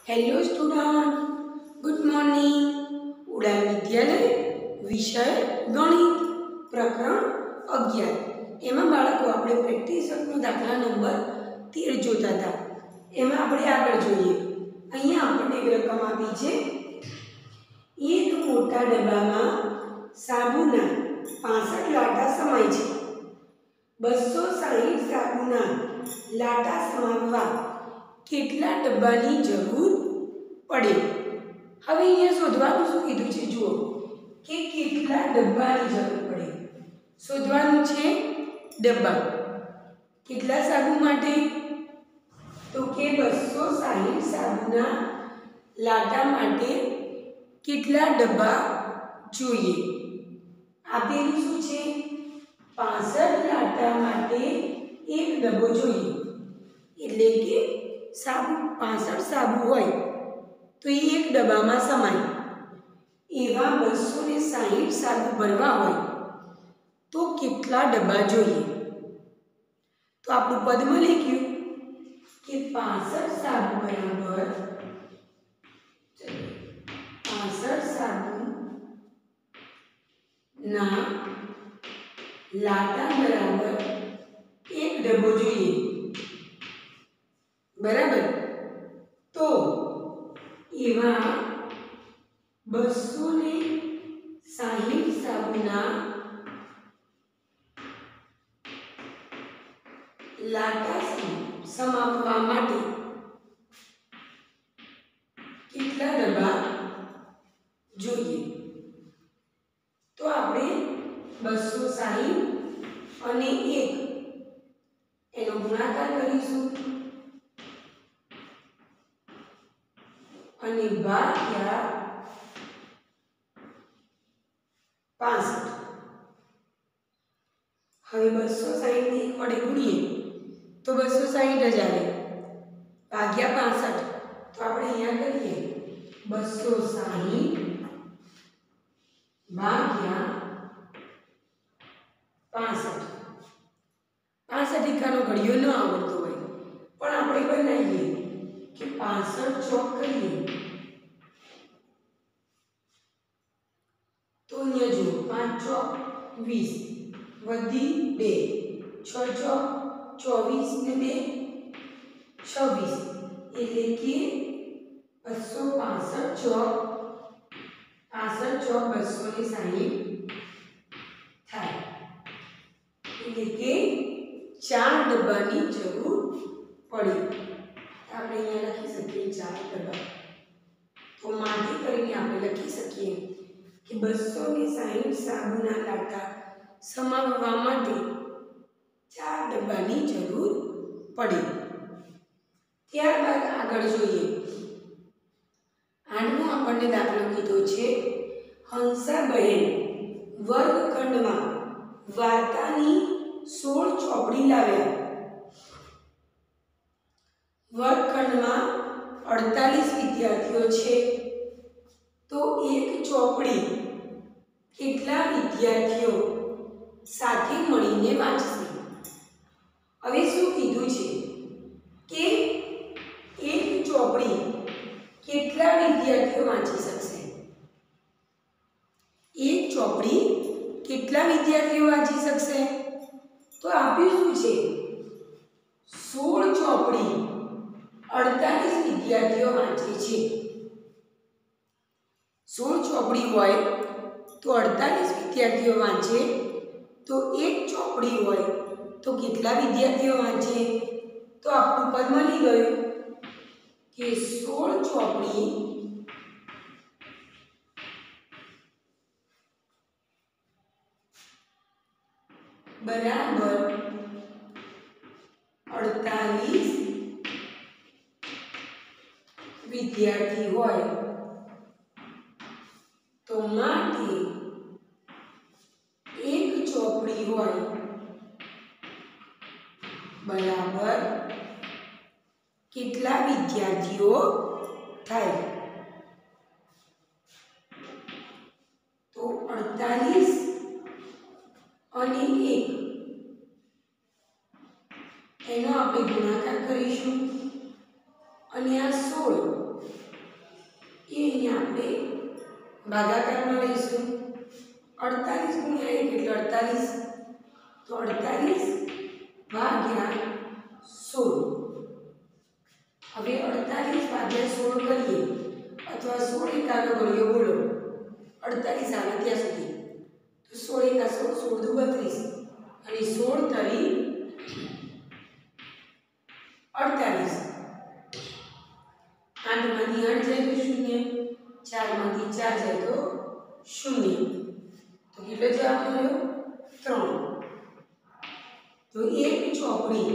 Hello student, good morning. उड़ान विद्यालय विषय गणित प्रकरण 11 एम बाळको આપણે પ્રેક્ટિસ વર્કનો દાખલા નંબર 13 જોતા હતા। એમાં આપણે આગળ જોઈએ। અહીંયા આપણને એક રકમ આપી છે। એક મોટા ડબ્બામાં સાબુના 65 લાટા સમાય છે। 260 સાબુના લાટા સમાવવા કેટલા ડબ્બાની જરૂર પડે। હવે અહીંયા શોધવાનું શું કીધું છે જુઓ કે કેટલા ડબ્બાની જરૂર પડે। શોધવાનું છે ડબ્બા। કેટલા સાબુ માટે તો કે 260 સાબુના લાટા માટે કેટલા ડબ્બા જોઈએ। આપેલું શું છે 65 લાટા માટે એક ડબ્બો જોઈએ। એટલે કે સાબુ 65 સાબુ હોય તો એ એક ડબ્બામાં સમાય। એવા 260 સાબુ ભરવા હોય તો કેટલા ડબ્બા જોઈએ। તો આપણું પદમાં લખ્યું કે 65 સાબુ બરાબર 65 સાબુ ના લાટા બરાબર એક ડબ્બો જોઈએ। बराबर तो एवा 260 साबुना लाटा समाववा माटे કેટલા ડબ્બા જોઈએ। તો આપણે 260 અને 1 એનો ગુણાકાર કરીશું અને ભાગ્યા 65। હવે 260 ને 1 વડે ગુણીએ તો 260 જ આવે ભાગ્યા 65। તો આપણે અહીંયા કરીએ 260 ભાગ્યા 65। 65 એકાનો ઘડિયો ન આવડતો હોય પણ આપણે બનાવીએ कि 65 चौक करिए तो ये जो 5 चौक 20 वधी 2 6 चौक 24 ने 2 26 એટલે કે 265 चौक 65 चौक 260 થાય। એટલે કે 4 ડબ્બાની જરૂર પડી। આપણે અહીંયા લખી શકીએ 4 ડબ્બા। તો માટે કરીને આપણે લખી શકીએ કે 260 સાબુના લાટા સમાવવા માટે 4 ડબ્બાની જરૂર પડે। ત્યારબાદ આગળ જોઈએ। 8મો આપણને દાખલો કીધો છે હંસાબહેન વર્ગખંડમાં વાર્તાની 16 ચોપડી લાવ્યા। वर्गखंडમાં 48 વિદ્યાર્થીઓ છે તો એક ચોપડી કેટલા વિદ્યાર્થીઓ સાથે મળીને વાંચશે। હવે શું કીધું છે કે એક ચોપડી કેટલા વિદ્યાર્થીઓ વાંચી શકશે। એક ચોપડી કેટલા વિદ્યાર્થીઓ વાંચી શકશે તો આપ્યું શું છે 16 ચોપડી 48 વિદ્યાર્થીઓ વાંચે છે। 16 ચોપડી હોય તો 48 વિદ્યાર્થીઓ વાંચે તો એક ચોપડી હોય તો કેટલા વિદ્યાર્થીઓ વાંચે। તો આપણું પદ મળી ગયું કે 16 ચોપડી બરાબર 48 विद्यार्थी होय तो माटे एक चौपड़ी होय बराबर કેટલા વિદ્યાર્થીઓ થાય। તો 48 અને 1 એનો આપણે ગુણાકાર કરીશું અને આ 16 એ અહીંયા આપણે ભાગાકારમાં લઈશું. 48 ગુણ્યા 1 એટલે 48. તો 48 ભાગ્યા 16. હવે 48 ભાગ્યા 16 કરીએ અથવા 16 એકાનો ઘડિયો બોલો. 48 આવે ત્યાં સુધી. તો 16 એકા 16, 16 દુ 32 અને 16 તરી 48. 8 માંથી 8 જાય તો 0, 4 માંથી 4 જાય તો 0. તો કેટલો જવાબ મળ્યો? 3. તો એક ચોપડી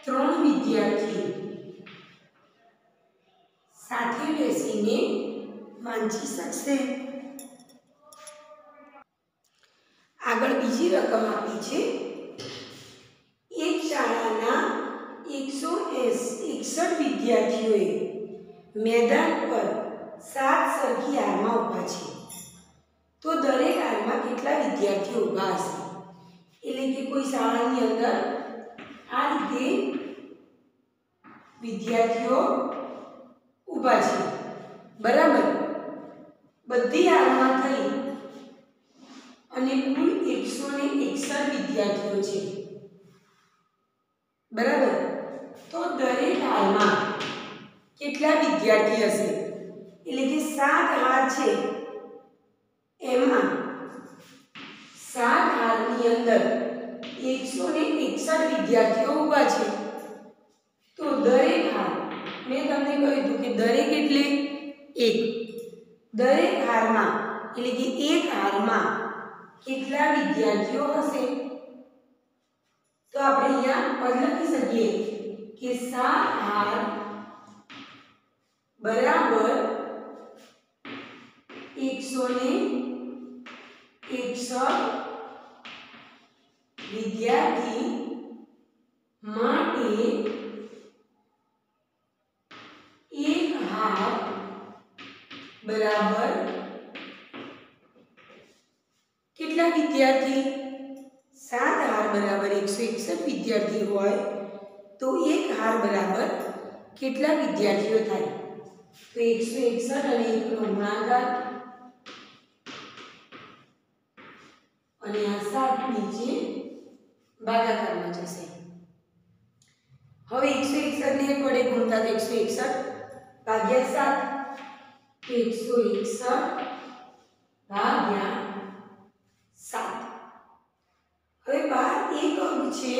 3 વિદ્યાર્થી સાથે બેસીને વાંચી શકશે. આગળ બીજી રકમ આપી છે. એક શાળાના 161 વિદ્યાર્થીઓએ મેદાન પર 7 સરખી હારમાં ઊભા છે. તો દરેક હારમાં કેટલા વિદ્યાર્થીઓ ઊભા હશે? એટલે કે કોઈ શાળાની અંદર આ રીતે વિદ્યાર્થીઓ ઊભા છે, બરાબર. બધી હારમાં થઈ અને કુલ 161 વિદ્યાર્થીઓ છે, બરાબર. તો દરેક હારમાં કેટલા વિદ્યાર્થી હશે? એટલે કે 7 હાર છે, એમાં 7 હારની અંદર 161 વિદ્યાર્થીઓ ઊભા છે. તો દરેક હાર, મેં તમને કહ્યું હતું કે દરેક એટલે એક. દરેક હારમાં એટલે કે એક હારમાં કેટલા વિદ્યાર્થીઓ હશે? તો આપણે અહીંયા પદ લખી શકીએ કે 7 હાર બરાબર 161 વિદ્યાર્થી માટે એક હાર બરાબર કેટલા વિદ્યાર્થી? 7 હાર બરાબર 161 વિદ્યાર્થી હોય તો એક હાર બરાબર કેટલા વિદ્યાર્થીઓ થાય? તો 161 અને 1 નો ગુણાકાર અને આ 7 નીચે ભાગાકારમાં જશે. હવે 161 ને 1 વડે ગુણતા તો 161 ભાગ્યા 7, 161 ભાગ્યા 7. હવે બહાર એક અંક છે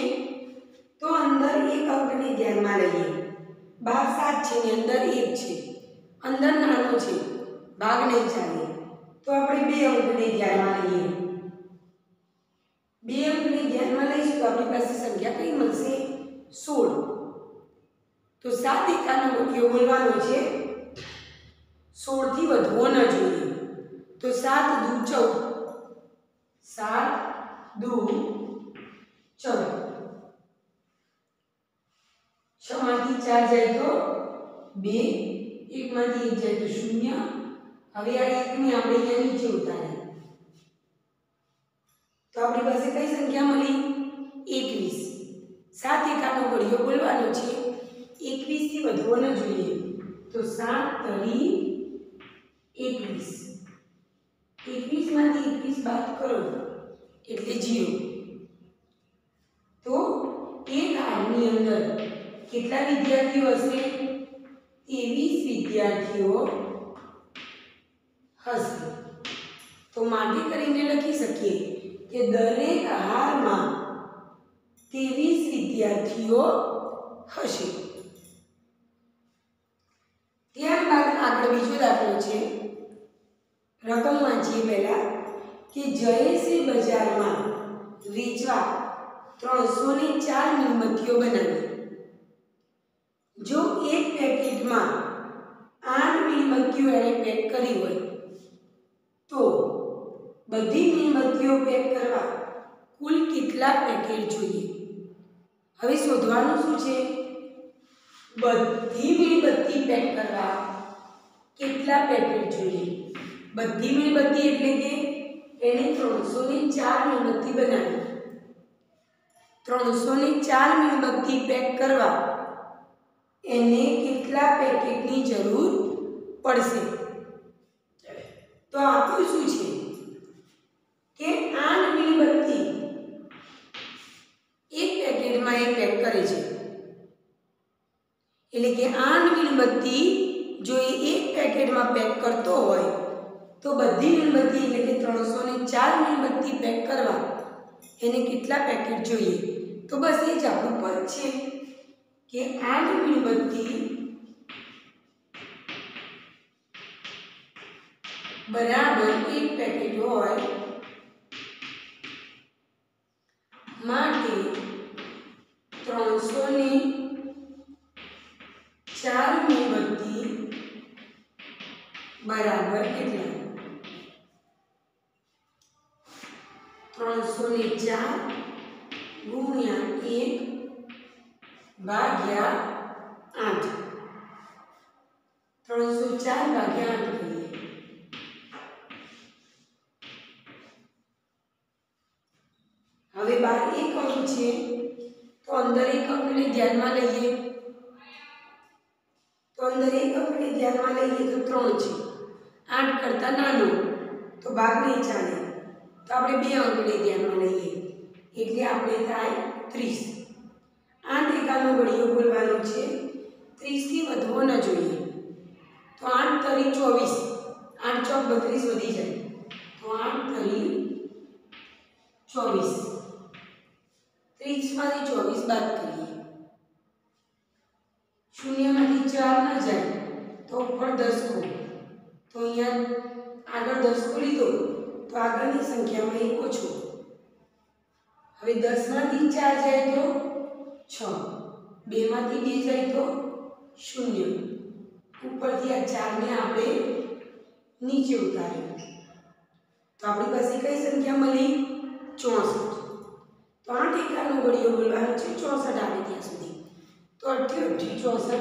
તો અંદર એક અંકને ધ્યાનમાં લઈએ. બહાર 7 છે ને અંદર 1 છે, અંદર નાનો છે, ભાગ નહીં ચાલે. તો આપણે 2 અંકને ધ્યાનમાં લઈએ. 2 અંકને ધ્યાનમાં લઈશું તો આપણી પાસે સંખ્યા કઈ મળશે? 16. તો 7 એકાનો ઘડિયો બોલવાનો છે, 16 થી વધવો ન જોઈએ. તો 7 દુ 14, 7 દુ 14. 6 માંથી 4 જાય તો 2, 1 માંથી 1 જાય તો 0. હવે આ 1 ને આપણે અહીંયા નીચે ઉતારીએ તો આપણી પાસે કઈ સંખ્યા મળી? 21. 7 એકાનો ઘડિયો બોલવાનો છે, 21 થી વધવો ન જોઈએ. તો 7 તરી 21. 21 માંથી 21 બાદ કરો એટલે 0. તો એક હારની અંદર કેટલા વિદ્યાર્થીઓ હશે? 23 વિદ્યાર્થીઓ હશે. તો માટે કરીને લખી શકીએ કે દરેક હારમાં 23 વિદ્યાર્થીઓ હશે. ત્યારબાદ આગળ બીજો દાખલો છે. રકમ વાંચીએ પહેલા કે જયેશે બજારમાં વેચવા 304 મીણબત્તીઓ બનાવી. જો એક પેકેટમાં 8 મીણબત્તીઓ એને પેક કરી હોય તો બધી મીણબત્તીઓ પેક કરવા કુલ કેટલા પેકેટ જોઈએ? હવે શોધવાનું શું છે? બધી મીણબત્તી પેક કરવા કેટલા પેકેટ જોઈએ? બધી મીણબત્તી એટલે કે એને 304 મીણબત્તી બનાવી. 304 મીણબત્તી પેક કરવા એને કેટલા પેકેટની જરૂર પડશે. તો આપ્યું શું છે કે 8 મીણબત્તી એક પેકેટમાં એ પેક કરે છે. એટલે કે 8 મીણબત્તી જો એ એક પેકેટમાં પેક કરતો હોય તો બધી મીણબત્તી એટલે કે 304 મીણબત્તી પેક કરવા એને કેટલા પેકેટ જોઈએ? તો બસ એ જ આપણું પદ છે કે 8 મીણબત્તી બરાબર એક પેકેટ હોય માટે 304 મીણબત્તી બરાબર કેટલા? 304 ગુણ્યા 1 ભાગ્યા 8. 304 ભાગ્યા 8 કરીએ. હવે 12 એક અંક છે તો અંદર એક અંકને ધ્યાનમાં લઈએ. તો 3 છે. 8 કરતાં નાનો તો ભાગ નહીં ચાલે, તો આપણે 2 અંકને ધ્યાનમાં લઈએ એટલે આપણે થાય 30. 8 એકાનો ઘડીયો બોલવાનો છે, 30 થી વધવો ન જોઈએ. તો 8 તરી 24, 8 ચોક 32 વધી જાય, તો 8 તરી 24. 30 માંથી 24 બાદ કરીએ. શૂન્યમાંથી 4 ન જાય તો ઉપર 10 કો, તો અહીંયા આગળ 10 કો લીધો તો આગળની સંખ્યામાં એક ઓછો. હવે 10 માંથી 4 જાય તો 6, 2 માંથી 2 જાય તો 0. ઉપરથી આ 4 ને આપણે નીચે ઉતાર્યો તો આપણી પાસે કઈ સંખ્યા મળી? 64. તો 8 એકાનો ઘડીયો બોલવાનો છે, 64 આવે ત્યાં સુધી. તો 88 64.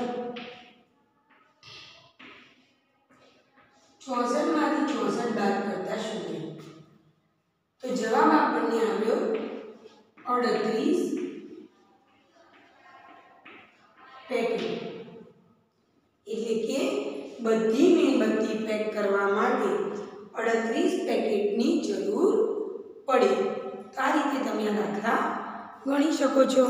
64 માંથી 64 બાદ કરતા 0. તો જવાબ આપણને આવ્યો 38 પેકેટ. એટલે કે બધી મીણબત્તી પેક કરવા માટે 38 પેકેટની જરૂર પડે. તો આ રીતે તમે આ દાખલા ગણી શકો છો.